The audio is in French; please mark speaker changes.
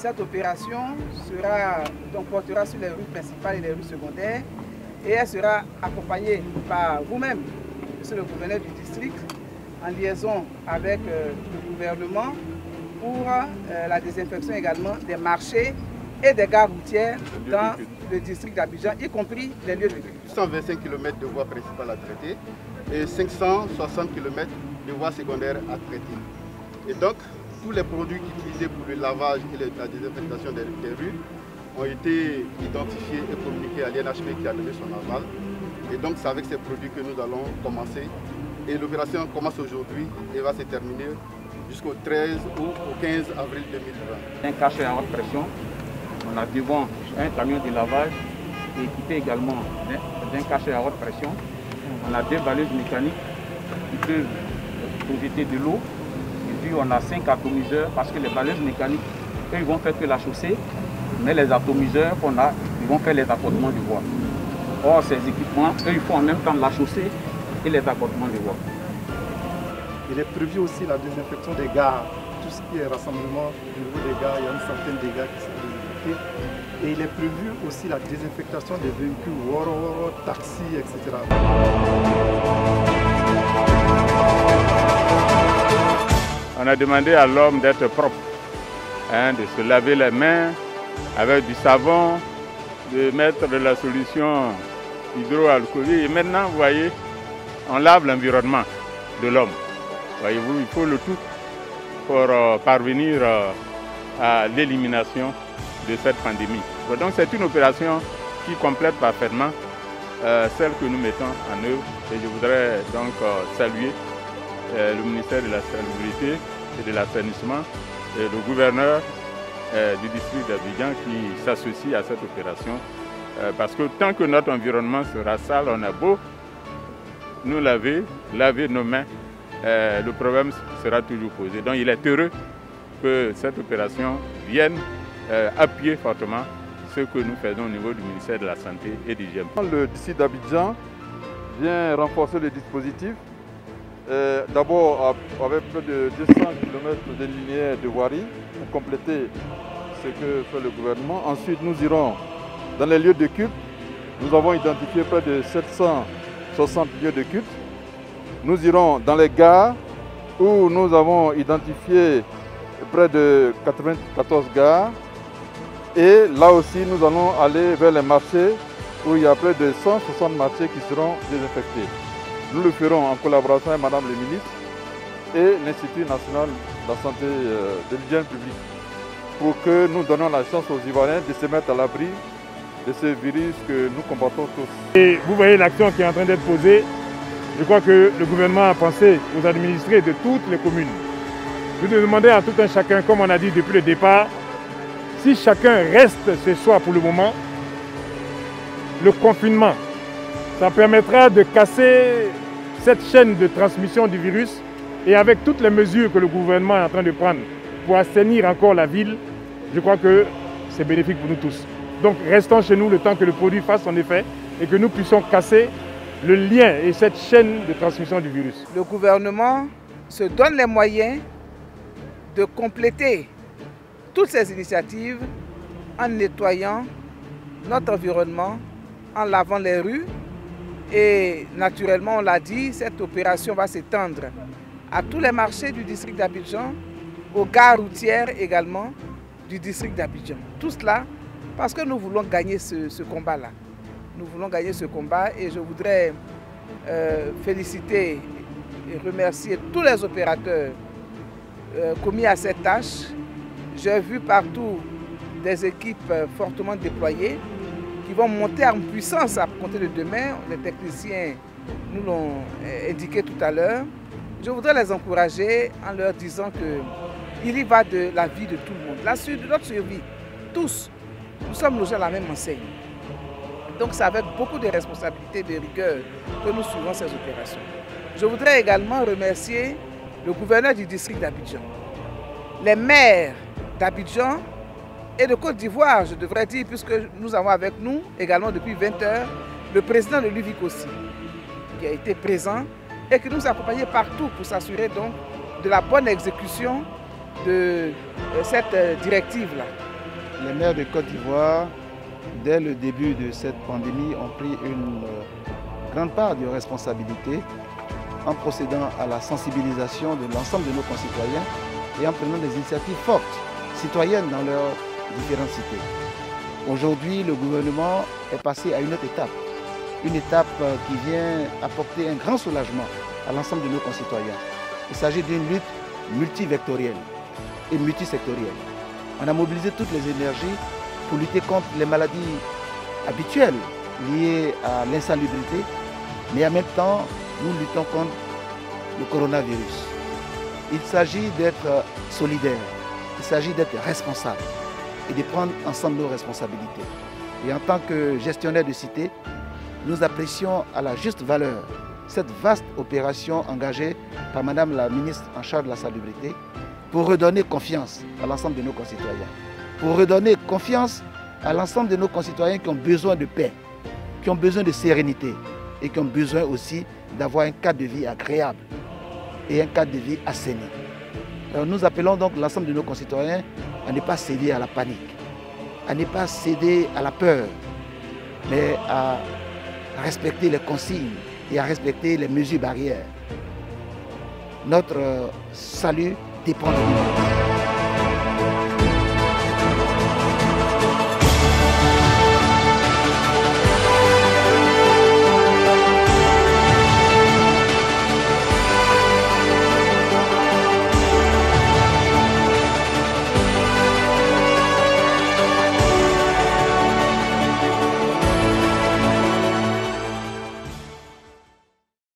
Speaker 1: Cette opération portera sur les rues principales et les rues secondaires et elle sera accompagnée par vous-même, monsieur le gouverneur du district, en liaison avec le gouvernement pour la désinfection également des marchés et des gares routières dans le district d'Abidjan, y compris les lieux de culte.
Speaker 2: 125 km de voies principales à traiter et 560 km de voies secondaires à traiter. Et donc, tous les produits utilisés pour le lavage et la désinfectation des rues ont été identifiés et communiqués à l'INHP qui a donné son aval. Et donc, c'est avec ces produits que nous allons commencer. Et l'opération commence aujourd'hui et va se terminer jusqu'au 13 ou au 15 avril 2020.
Speaker 3: Un cachet à haute pression. On a devant un camion de lavage équipé également d'un cachet à haute pression. On a 2 balaises mécaniques qui peuvent projeter de l'eau. Et puis on a 5 atomiseurs parce que les balaises mécaniques, eux, ils vont faire que la chaussée, mais les atomiseurs qu'on a, ils vont faire les accotements de voies. Or, ces équipements, eux, ils font en même temps la chaussée et les accotements de voies.
Speaker 4: Il est prévu aussi la désinfection des gares. Tout ce qui est rassemblement au niveau des gares, il y a une centaine de gares qui sont désinfectés. Et il est prévu aussi la désinfectation des véhicules, Woro, taxis, etc.
Speaker 5: On a demandé à l'homme d'être propre, de se laver les mains avec du savon, de mettre de la solution hydroalcoolique. Et maintenant, vous voyez, on lave l'environnement de l'homme. Voyez-vous, il faut le tout pour parvenir à l'élimination de cette pandémie. Donc c'est une opération qui complète parfaitement celle que nous mettons en œuvre. Et je voudrais donc saluer le ministère de la Salubrité et de l'Assainissement et le gouverneur du district d'Abidjan qui s'associe à cette opération. Parce que tant que notre environnement sera sale, on a beau nous laver nos mains, le problème sera toujours posé. Donc il est heureux que cette opération vienne appuyer fortement ce que nous faisons au niveau du ministère de la Santé et de l'Hygiène.
Speaker 6: Le district d'Abidjan vient renforcer le dispositif. D'abord avec plus de 200 km de linéaire de voirie pour compléter ce que fait le gouvernement. Ensuite, nous irons dans les lieux de culte. Nous avons identifié près de 760 lieux de culte. Nous irons dans les gares où nous avons identifié près de 94 gares. Et là aussi, nous allons aller vers les marchés où il y a près de 160 marchés qui seront désinfectés. Nous le ferons en collaboration avec Madame le ministre et l'Institut national de la santé de l'hygiène publique pour que nous donnions la chance aux Ivoiriens de se mettre à l'abri de ce virus que nous combattons tous.
Speaker 7: Et vous voyez l'action qui est en train d'être posée. Je crois que le gouvernement a pensé aux administrés de toutes les communes. Je vais demander à tout un chacun, comme on a dit depuis le départ, si chacun reste chez soi pour le moment, le confinement, ça permettra de casser cette chaîne de transmission du virus et avec toutes les mesures que le gouvernement est en train de prendre pour assainir encore la ville, je crois que c'est bénéfique pour nous tous. Donc restons chez nous le temps que le produit fasse son effet et que nous puissions casser le lien et cette chaîne de transmission du virus.
Speaker 1: Le gouvernement se donne les moyens de compléter toutes ces initiatives en nettoyant notre environnement, en lavant les rues. Et naturellement, on l'a dit, cette opération va s'étendre à tous les marchés du district d'Abidjan, aux gares routières également du district d'Abidjan. Tout cela parce que nous voulons gagner ce combat-là. Nous voulons gagner ce combat et je voudrais féliciter et remercier tous les opérateurs commis à cette tâche. J'ai vu partout des équipes fortement déployées qui vont monter en puissance à compter de demain. Les techniciens nous l'ont indiqué tout à l'heure. Je voudrais les encourager en leur disant qu'il y va de la vie de tout le monde, de notre survie. Tous, nous sommes logés à la même enseigne. Donc c'est avec beaucoup de responsabilité et de rigueur que nous suivons ces opérations. Je voudrais également remercier le gouverneur du district d'Abidjan, les maires d'Abidjan et de Côte d'Ivoire, je devrais dire, puisque nous avons avec nous également depuis 20 h le président de l'UVIC aussi, qui a été présent et qui nous a accompagnés partout pour s'assurer donc de la bonne exécution de cette directive-là.
Speaker 8: les maires de Côte d'Ivoire, dès le début de cette pandémie, ont pris une grande part de responsabilité en procédant à la sensibilisation de l'ensemble de nos concitoyens et en prenant des initiatives fortes, citoyennes dans leurs différentes cités. Aujourd'hui, le gouvernement est passé à une autre étape. Une étape qui vient apporter un grand soulagement à l'ensemble de nos concitoyens. Il s'agit d'une lutte multivectorielle et multisectorielle. On a mobilisé toutes les énergies pour lutter contre les maladies habituelles liées à l'insalubrité, mais en même temps, nous luttons contre le coronavirus. Il s'agit d'être solidaire, il s'agit d'être responsable et de prendre ensemble nos responsabilités. Et en tant que gestionnaire de cité, nous apprécions à la juste valeur cette vaste opération engagée par Madame la ministre en charge de la salubrité pour redonner confiance à l'ensemble de nos concitoyens, pour redonner confiance à l'ensemble de nos concitoyens qui ont besoin de paix, qui ont besoin de sérénité et qui ont besoin aussi d'avoir un cadre de vie agréable et un cadre de vie assaini. Alors nous appelons donc l'ensemble de nos concitoyens à ne pas céder à la panique, à ne pas céder à la peur, mais à respecter les consignes et à respecter les mesures barrières. Notre salut dépend de nous.